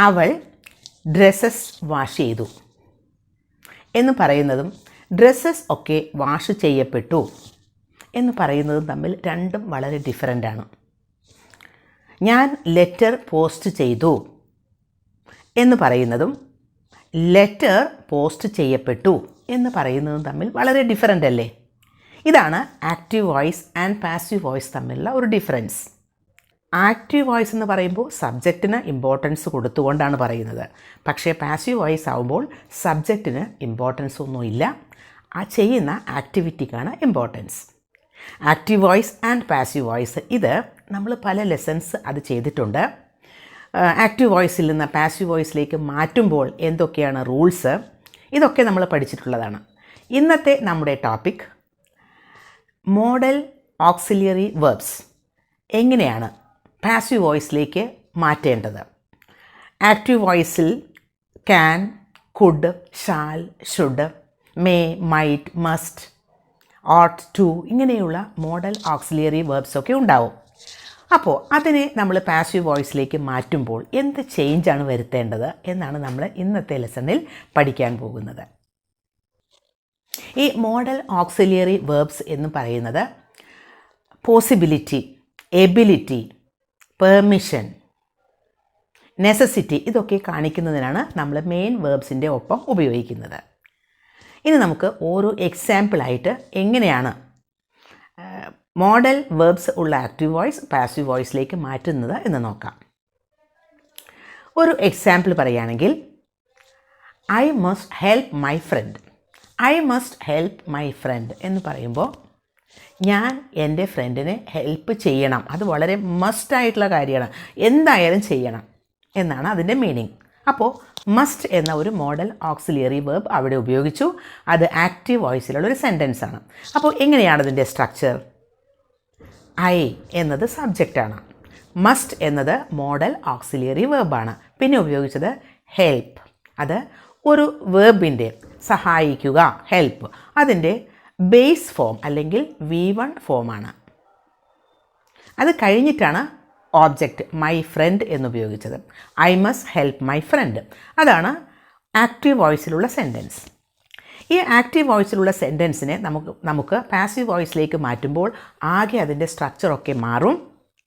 അവൾ dresses wash ചെയ്തു എന്ന് പറയുന്നതും ഡ്രസ്സസ് ഒക്കെ വാഷ് ചെയ്യപ്പെട്ടു എന്ന് പറയുന്നതും തമ്മിൽ രണ്ടും വളരെ ഡിഫറൻ്റാണ്. ഞാൻ ലെറ്റർ പോസ്റ്റ് ചെയ്തു എന്ന് പറയുന്നതും ലെറ്റർ പോസ്റ്റ് ചെയ്യപ്പെട്ടു എന്ന് പറയുന്നതും തമ്മിൽ വളരെ ഡിഫറൻ്റ് അല്ലേ? ഇതാണ് active voice and passive voice തമ്മിലുള്ള ഒരു ഡിഫറൻസ്. ആക്റ്റീവ് വോയിസ് എന്ന് പറയുമ്പോൾ സബ്ജക്റ്റിന് ഇമ്പോർട്ടൻസ് കൊടുത്തുകൊണ്ടാണ് പറയുന്നത്. പക്ഷേ പാസീവ് വോയിസ് ആകുമ്പോൾ സബ്ജക്റ്റിന് ഇമ്പോർട്ടൻസ് ഒന്നുമില്ല, ആ ചെയ്യുന്ന ആക്ടിവിറ്റിക്കാണ് importance. Active voice and passive voice ഇത് നമ്മൾ പല ലെസൺസ് അത് ചെയ്തിട്ടുണ്ട്. ആക്റ്റീവ് വോയിസിൽ നിന്ന് പാസീവ് വോയിസിലേക്ക് മാറ്റുമ്പോൾ എന്തൊക്കെയാണ് റൂൾസ്, ഇതൊക്കെ നമ്മൾ പഠിച്ചിട്ടുള്ളതാണ്. ഇന്നത്തെ നമ്മുടെ ടോപ്പിക് മോഡൽ ഓക്സിലിയറി വെർബ്സ് എങ്ങനെയാണ് പാസീവ് വോയിസിലേക്ക് മാറ്റേണ്ടത്. ആക്റ്റീവ് വോയിസിൽ can, could, shall, should, may, might, must, ought, to ഇങ്ങനെയുള്ള മോഡൽ ഓക്സിലിയറി വെർബ്സൊക്കെ ഉണ്ടാവും. അപ്പോൾ അതിനെ നമ്മൾ പാസീവ് വോയിസിലേക്ക് മാറ്റുമ്പോൾ എന്ത് ചേഞ്ചാണ് വരുത്തേണ്ടത് എന്നാണ് നമ്മൾ ഇന്നത്തെ ലെസണിൽ പഠിക്കാൻ പോകുന്നത്. ഈ മോഡൽ ഓക്സിലിയറി വെർബ്സ് എന്ന് പറയുന്നത് പോസിബിലിറ്റി, എബിലിറ്റി, പെർമിഷൻ, നെസസിറ്റി ഇതൊക്കെ കാണിക്കുന്നതിനാണ് നമ്മൾ മെയിൻ വേർബ്സിൻ്റെ ഒപ്പം ഉപയോഗിക്കുന്നത്. ഇനി നമുക്ക് ഓരോ എക്സാമ്പിളായിട്ട് എങ്ങനെയാണ് മോഡൽ വേർബ്സ് ഉള്ള ആക്റ്റീവ് വോയിസ് പാസീവ് വോയിസിലേക്ക് മാറ്റുന്നത് എന്ന് നോക്കാം. ഒരു എക്സാമ്പിൾ പറയുകയാണെങ്കിൽ I must help my front. I must help my front എന്ന് പറയുമ്പോൾ ഞാൻ എൻ്റെ ഫ്രണ്ടിനെ ഹെൽപ്പ് ചെയ്യണം, അത് വളരെ മസ്റ്റായിട്ടുള്ള കാര്യമാണ്, എന്തായാലും ചെയ്യണം എന്നാണ് അതിൻ്റെ മീനിങ്. അപ്പോൾ മസ്റ്റ് എന്ന ഒരു മോഡൽ ഓക്സിലിയറി വെർബ് അവിടെ ഉപയോഗിച്ചു. അത് ആക്റ്റീവ് വോയിസിലുള്ള ഒരു സെൻറ്റൻസ് ആണ്. അപ്പോൾ എങ്ങനെയാണ് അതിൻ്റെ സ്ട്രക്ചർ? ഐ എന്നത് സബ്ജക്റ്റാണ്, മസ്റ്റ് എന്നത് മോഡൽ ഓക്സിലിയറി വെർബാണ്, പിന്നെ ഉപയോഗിച്ചത് ഹെൽപ്പ്, അത് ഒരു വെർബിൻ്റെ സഹായിക്കുക, ഹെൽപ്പ്, അതിൻ്റെ ബേസ് ഫോം അല്ലെങ്കിൽ V1 ഫോമാണ്. അത് കഴിഞ്ഞിട്ടാണ് ഓബ്ജക്റ്റ് മൈ ഫ്രണ്ട് എന്നുപയോഗിച്ചത്. I must help my friend, അതാണ് ആക്റ്റീവ് വോയിസിലുള്ള സെൻറ്റൻസ്. ഈ ആക്റ്റീവ് വോയിസിലുള്ള സെൻറ്റൻസിനെ നമുക്ക് പാസീവ് വോയിസിലേക്ക് മാറ്റുമ്പോൾ ആകെ അതിൻ്റെ സ്ട്രക്ചറൊക്കെ മാറും.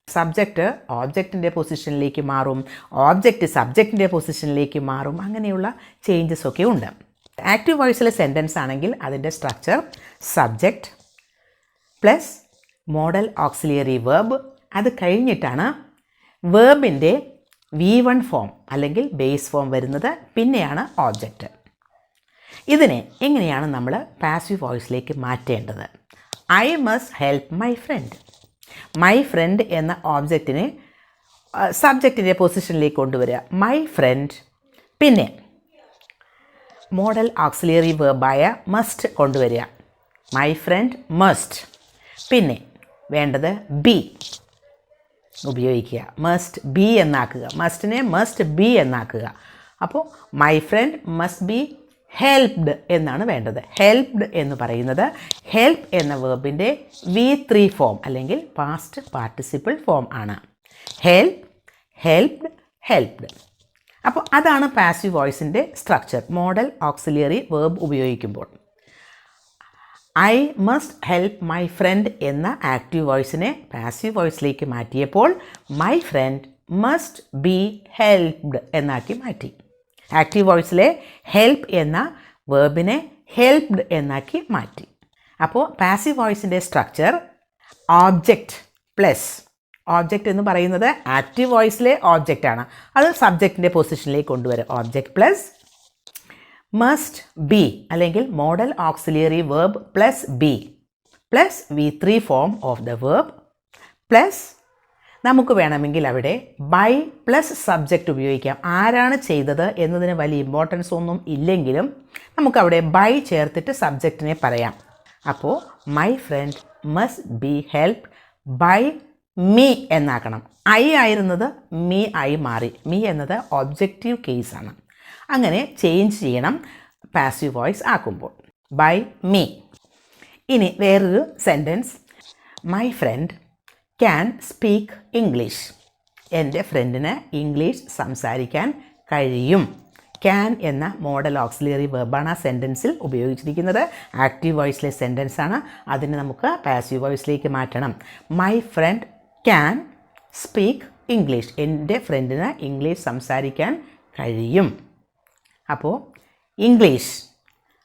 സബ്ജക്റ്റ് ഓബ്ജക്റ്റിൻ്റെ പൊസിഷനിലേക്ക് മാറും, ഓബ്ജക്റ്റ് സബ്ജക്റ്റിൻ്റെ പൊസിഷനിലേക്ക് മാറും, അങ്ങനെയുള്ള ചേഞ്ചസ് ഒക്കെ ഉണ്ട്. ആക്റ്റീവ് വോയിസിലെ സെൻറ്റൻസ് ആണെങ്കിൽ അതിൻ്റെ structure subject plus model auxiliary verb, അത് കഴിഞ്ഞിട്ടാണ് വെർബിൻ്റെ V1 ഫോം അല്ലെങ്കിൽ ബേസ് ഫോം വരുന്നത്, പിന്നെയാണ് ഓബ്ജക്റ്റ്. ഇതിനെ എങ്ങനെയാണ് നമ്മൾ പാസീവ് വോയിസിലേക്ക് മാറ്റേണ്ടത്? I must help my front. My friend എന്ന ഓബ്ജക്റ്റിനെ സബ്ജക്റ്റിൻ്റെ പൊസിഷനിലേക്ക് കൊണ്ടുവരിക, മൈ ഫ്രണ്ട്, പിന്നെ മോഡൽ ഓക്സിലിയറി വെർബായ മസ്റ്റ് കൊണ്ടുവരിക, മൈ ഫ്രണ്ട് മസ്റ്റ്, പിന്നെ വേണ്ടത് ബി ഉപയോഗിക്കുക, മസ്റ്റ് ബി എന്നാക്കുക, മസ്റ്റിനെ മസ്റ്റ് ബി എന്നാക്കുക. അപ്പോൾ my friend must be helped എന്നാണ് വേണ്ടത്. ഹെൽപ്ഡ് എന്ന് പറയുന്നത് ഹെൽപ്പ് എന്ന വെർബിൻ്റെ V3 ഫോം അല്ലെങ്കിൽ പാസ്റ്റ് പാർട്ടിസിപ്പിൾ ഫോം ആണ്. Help, helped, helped. അപ്പോൾ അതാണ് പാസീവ് വോയിസിൻ്റെ സ്ട്രക്ചർ മോഡൽ ഓക്സിലിയറി വെർബ് ഉപയോഗിക്കുമ്പോൾ. I must help my friend എന്ന ആക്റ്റീവ് വോയിസിനെ പാസീവ് വോയിസിലേക്ക് മാറ്റിയപ്പോൾ my friend must be helped എന്നാക്കി മാറ്റി. ആക്റ്റീവ് വോയിസിലെ ഹെൽപ്പ് എന്ന വേർബിനെ ഹെൽപ്ഡ് എന്നാക്കി മാറ്റി. അപ്പോൾ പാസീവ് വോയിസിൻ്റെ സ്ട്രക്ചർ ഓബ്ജക്റ്റ് പ്ലസ്, ഓബ്ജക്റ്റ് എന്ന് പറയുന്നത് ആക്റ്റീവ് വോയിസിലെ ഓബ്ജക്റ്റാണ്, അത് സബ്ജക്റ്റിൻ്റെ പൊസിഷനിലേക്ക് കൊണ്ടുവരും, ഓബ്ജക്റ്റ് പ്ലസ് മസ്റ്റ് ബി അല്ലെങ്കിൽ modal auxiliary verb plus be plus V3 form of the verb plus നമുക്ക് വേണമെങ്കിൽ അവിടെ ബൈ പ്ലസ് സബ്ജക്റ്റ് ഉപയോഗിക്കാം. ആരാണ് ചെയ്തത് എന്നതിന് വലിയ ഇമ്പോർട്ടൻസ് ഒന്നും ഇല്ലെങ്കിലും നമുക്കവിടെ ബൈ ചേർത്തിട്ട് സബ്ജക്റ്റിനെ പറയാം. അപ്പോൾ my friend must be help by me എന്നാക്കണം. ഐ ആയിരുന്നത് മീ ആയി മാറി, മീ എന്നത് ഒബ്ജക്റ്റീവ് കേസാണ്. അങ്ങനെ ചേഞ്ച് ചെയ്യണം പാസീവ് വോയിസ് ആക്കുമ്പോൾ, ബൈ മീ. ഇനി വേറൊരു sentence, my friend can speak English. എൻ്റെ ഫ്രണ്ടിന് ഇംഗ്ലീഷ് സംസാരിക്കാൻ കഴിയും. ക്യാൻ എന്ന മോഡൽ ഓക്സിലറി വെർബാണ് ആ സെൻറ്റൻസിൽ ഉപയോഗിച്ചിരിക്കുന്നത്. ആക്റ്റീവ് വോയിസിലെ സെൻറ്റൻസ് ആണ്. അതിനെ നമുക്ക് പാസീവ് വോയിസിലേക്ക് മാറ്റണം. My friend can speak English. എൻ്റെ ഫ്രണ്ടിന് ഇംഗ്ലീഷ് സംസാരിക്കാൻ കഴിയും. അപ്പോൾ ഇംഗ്ലീഷ്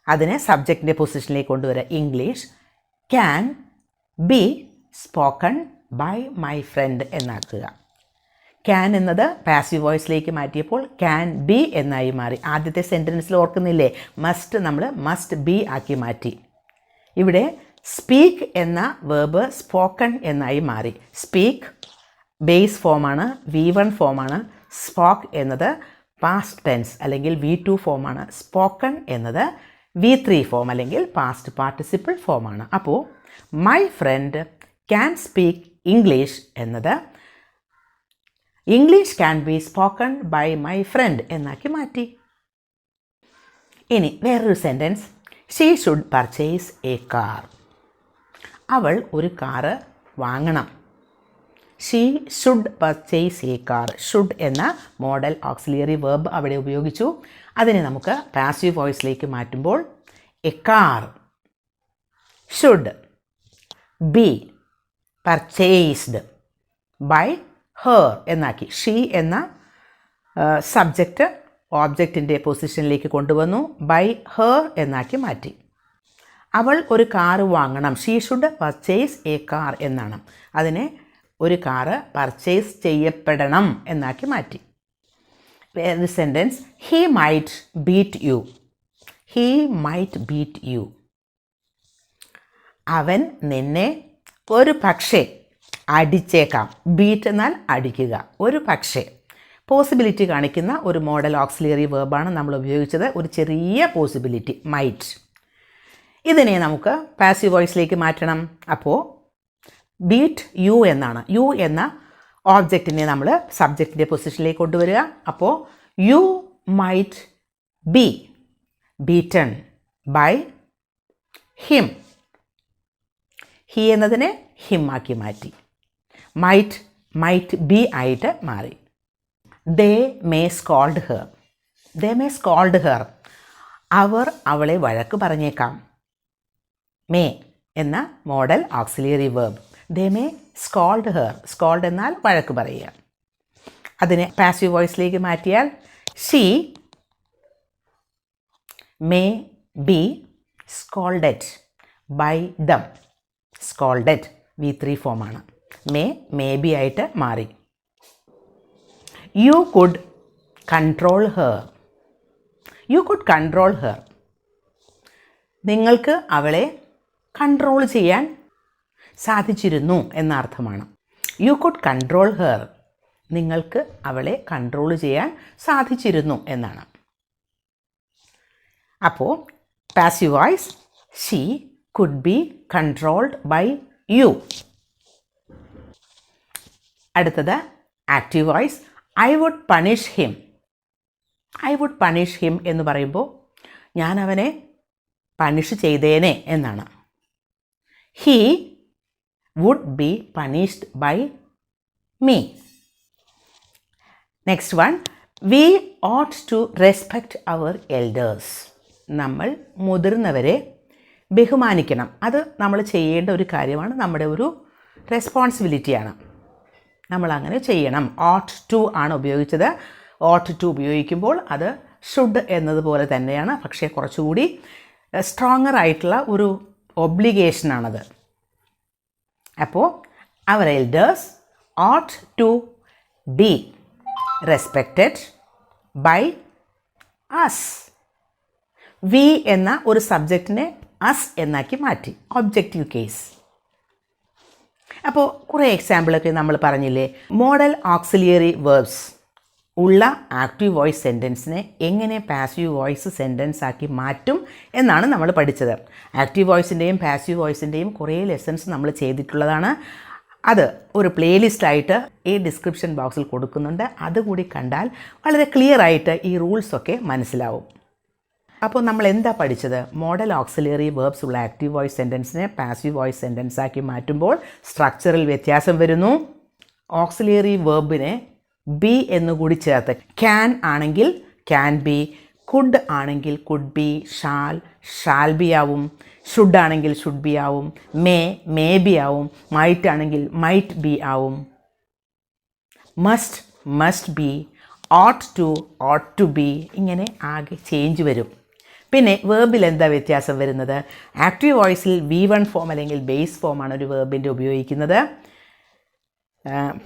അതിനെ സബ്ജക്റ്റിൻ്റെ പൊസിഷനിലേക്ക് കൊണ്ടുവരിക. English can be spoken by my friend എന്നാക്കുക. ക്യാൻ എന്നത് പാസീവ് വോയിസിലേക്ക് മാറ്റിയപ്പോൾ ക്യാൻ ബി എന്നായി മാറി. ആദ്യത്തെ സെൻറ്റൻസിൽ ഓർക്കുന്നില്ലേ, മസ്റ്റ് നമ്മൾ മസ്റ്റ് ബി ആക്കി മാറ്റി. ഇവിടെ സ്പീക്ക് എന്ന വേർബ് സ്പോക്കൺ എന്നായി മാറി. സ്പീക്ക് ബേസ് ഫോമാണ്, V1 ഫോമാണ്. സ്പോക്ക് എന്നത് പാസ്റ്റ് ടെൻസ് അല്ലെങ്കിൽ V2 ഫോമാണ്. സ്പോക്കൺ എന്നത് V3 ഫോം അല്ലെങ്കിൽ പാസ്റ്റ് പാർട്ടിസിപ്പിൾ ഫോമാണ്. അപ്പോൾ my friend can speak English എന്നത് English can be spoken by my friend എന്നാക്കി മാറ്റി. ഇനി വേറൊരു sentence, she should purchase a car. അവൾ ഒരു കാറ് വാങ്ങണം. She should purchase a car. Should എന്ന മോഡൽ ഓക്സിലിയറി വെർബ് അവിടെ ഉപയോഗിച്ചു. അതിനെ നമുക്ക് പാസീവ് വോയിസിലേക്ക് മാറ്റുമ്പോൾ a car should be purchased by her എന്നാക്കി. ഷീ എന്ന സബ്ജക്റ്റ് ഓബ്ജക്റ്റിൻ്റെ പൊസിഷനിലേക്ക് കൊണ്ടുവന്നു. ബൈ ഹെർ എന്നാക്കി മാറ്റി. അവൾ ഒരു കാറ് വാങ്ങണം. She should purchase a car എന്നാണ്. അതിനെ ഒരു കാറ് പർച്ചേസ് ചെയ്യപ്പെടണം എന്നാക്കി മാറ്റി. വേറൊരു sentence, he might beat you. He might beat you. അവൻ നിന്നെ ഒരു പക്ഷേ അടിച്ചേക്കാം. ബീറ്റ് എന്നാൽ അടിക്കുക. ഒരു പക്ഷേ പോസിബിലിറ്റി കാണിക്കുന്ന ഒരു മോഡൽ ഓക്സിലിയറി വെർബാണ് നമ്മൾ ഉപയോഗിച്ചത്. ഒരു ചെറിയ പോസിബിലിറ്റി മൈറ്റ്. ഇതിനെ നമുക്ക് പാസീവ് വോയിസിലേക്ക് മാറ്റണം. അപ്പോൾ ബീറ്റ് യു എന്നാണ്. യു എന്ന ഓബ്ജക്റ്റിനെ നമ്മൾ സബ്ജക്റ്റിൻ്റെ പൊസിഷനിലേക്ക് കൊണ്ടുവരിക. അപ്പോൾ you might be beaten by him. He എന്നതിനെ ഹിം ആക്കി മാറ്റി. മൈറ്റ് ബി ആയിട്ട് മാറി. They may scold her. They may scold her. അവർ അവളെ വഴക്ക് പറഞ്ഞേക്കാം. മേ എന്ന modal auxiliary verb. They may scold her. Scold എന്നാൽ വഴക്ക് പറയുക. അതിനെ പാസീവ് വോയിസിലേക്ക് മാറ്റിയാൽ she may be scolded by them. Scolded V3 ഫോമാണ്. മേ ബി ആയിട്ട് മാറി. You could control her. You could control her. നിങ്ങൾക്ക് അവളെ കൺട്രോൾ ചെയ്യാൻ സാധിച്ചിരുന്നു എന്ന അർത്ഥമാണ്. You could control her. നിങ്ങൾക്ക് അവളെ കൺട്രോൾ ചെയ്യാൻ സാധിച്ചിരുന്നു എന്നാണ്. അപ്പോൾ passive voice she could be controlled by you. അടുത്തത് active voice, I would punish him. I would punish him എന്ന് പറയുമ്പോൾ ഞാൻ അവനെ പണിഷ് ചെയ്തേനെ എന്നാണ്. He would be punished by me. Next one, we ought to respect our elders. നമ്മൾ മുതിർന്നവരെ ബഹുമാനിക്കണം. അത് നമ്മൾ ചെയ്യേണ്ട ഒരു കാര്യമാണ്, നമ്മുടെ ഒരു റെസ്പോൺസിബിലിറ്റിയാണ്. നമ്മളങ്ങനെ ചെയ്യണം. ഓട്ട് ടു ആണ് ഉപയോഗിച്ചത്. ഓട്ട് ടു ഉപയോഗിക്കുമ്പോൾ അത് ഷുഡ് എന്നതുപോലെ തന്നെയാണ്, പക്ഷേ കുറച്ചുകൂടി സ്ട്രോങ്ങർ ആയിട്ടുള്ള ഒരു ഒബ്ലിഗേഷനാണത്. അപ്പോൾ our elders ought to be respected by us. We എന്ന ഒരു സബ്ജക്റ്റിനെ അസ് എന്നാക്കി മാറ്റി, ഒബ്ജക്റ്റീവ് കേസ്. അപ്പോൾ കുറേ എക്സാമ്പിളൊക്കെ നമ്മൾ പറഞ്ഞില്ലേ. മോഡൽ ഓക്സിലിയറി വേർബ്സ് ഉള്ള ആക്റ്റീവ് വോയിസ് സെൻറ്റൻസിനെ എങ്ങനെ പാസീവ് വോയിസ് സെൻറ്റൻസ് ആക്കി മാറ്റും എന്നാണ് നമ്മൾ പഠിച്ചത്. ആക്റ്റീവ് വോയിസിൻ്റെയും പാസീവ് വോയിസിൻ്റെയും കുറേ ലെസൺസ് നമ്മൾ ചെയ്തിട്ടുള്ളതാണ്. അത് ഒരു പ്ലേലിസ്റ്റായിട്ട് ഈ ഡിസ്ക്രിപ്ഷൻ ബോക്സിൽ കൊടുക്കുന്നുണ്ട്. അതുകൂടി കണ്ടാൽ വളരെ ക്ലിയർ ആയിട്ട് ഈ റൂൾസൊക്കെ മനസ്സിലാവും. അപ്പോൾ നമ്മൾ എന്താ പഠിച്ചത്? മോഡൽ ഓക്സിലറി വേർബ്സ് ഉള്ള ആക്റ്റീവ് വോയിസ് സെൻറ്റൻസിനെ പാസീവ് വോയിസ് സെൻറ്റൻസ് ആക്കി മാറ്റുമ്പോൾ സ്ട്രക്ചറിൽ വ്യത്യാസം വരുന്നു. ഓക്സിലറി വേർബിനെ ബി എന്നുകൂടി ചേർത്ത് ക്യാൻ ആണെങ്കിൽ ക്യാൻ ബി, കുഡ് ആണെങ്കിൽ കുഡ് ബി, ഷാൽ ബി ആവും, ഷുഡ് ആണെങ്കിൽ ഷുഡ് ബി ആവും, മേ ബി ആവും, മൈറ്റ് ആണെങ്കിൽ മൈറ്റ് ബി ആവും, must be, ought to be, ഇങ്ങനെ ആകെ ചേഞ്ച് വരും. പിന്നെ വേർബിൽ എന്താ വ്യത്യാസം വരുന്നത്? ആക്റ്റീവ് വോയിസിൽ V1 ഫോം അല്ലെങ്കിൽ ബേസ് ഫോമാണ് ഒരു വേർബിൻ്റെ ഉപയോഗിക്കുന്നത്.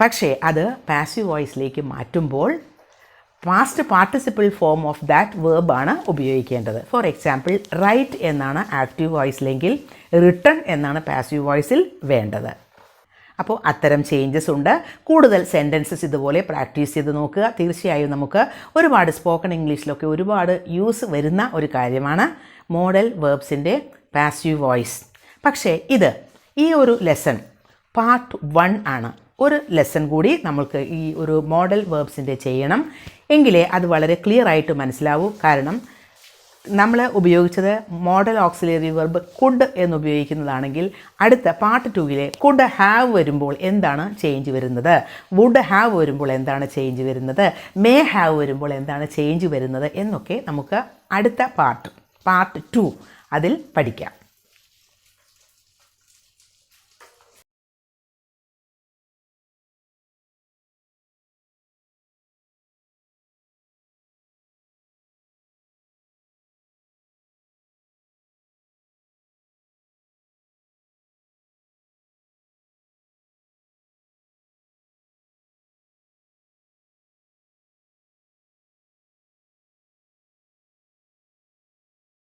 പക്ഷേ അത് പാസീവ് വോയിസിലേക്ക് മാറ്റുമ്പോൾ past participle form of that വേർബാണ് ഉപയോഗിക്കേണ്ടത്. ഫോർ എക്സാമ്പിൾ റൈറ്റ് എന്നാണ് ആക്റ്റീവ് വോയിസിലെങ്കിൽ റിട്ടൺ എന്നാണ് പാസീവ് വോയിസിൽ വേണ്ടത്. അപ്പോൾ അത്തരം ചേഞ്ചസ് ഉണ്ട്. കൂടുതൽ സെൻറ്റൻസസ് ഇതുപോലെ പ്രാക്ടീസ് ചെയ്ത് നോക്കുക. തീർച്ചയായും നമുക്ക് ഒരുപാട് സ്പോക്കൺ ഇംഗ്ലീഷിലൊക്കെ ഒരുപാട് യൂസ് വരുന്ന ഒരു കാര്യമാണ് മോഡൽ വേർബ്സിൻ്റെ പാസീവ് വോയിസ്. പക്ഷേ ഈ ഒരു ലെസൺ പാർട്ട് 1 ആണ്. ഒരു ലെസൺ കൂടി നമ്മൾക്ക് ഈ ഒരു മോഡൽ വേർബ്സിൻ്റെ ചെയ്യണം, എങ്കിലേ അത് വളരെ ക്ലിയർ ആയിട്ട് മനസ്സിലാവൂ. കാരണം നമ്മൾ ഉപയോഗിച്ചത് മോഡൽ ഓക്സിലറി വെർബ് കുഡ് എന്ന് ഉപയോഗിക്കുന്നതാണെങ്കിൽ അടുത്ത പാർട്ട് 2 കുഡ് ഹാവ് വരുമ്പോൾ എന്താണ് ചേഞ്ച് വരുന്നത്, വുഡ് ഹാവ് വരുമ്പോൾ എന്താണ് ചേഞ്ച് വരുന്നത്, മേ ഹാവ് വരുമ്പോൾ എന്താണ് ചേഞ്ച് വരുന്നത് എന്നൊക്കെ നമുക്ക് അടുത്ത പാർട്ട് 2 അതിൽ പഠിക്കാം.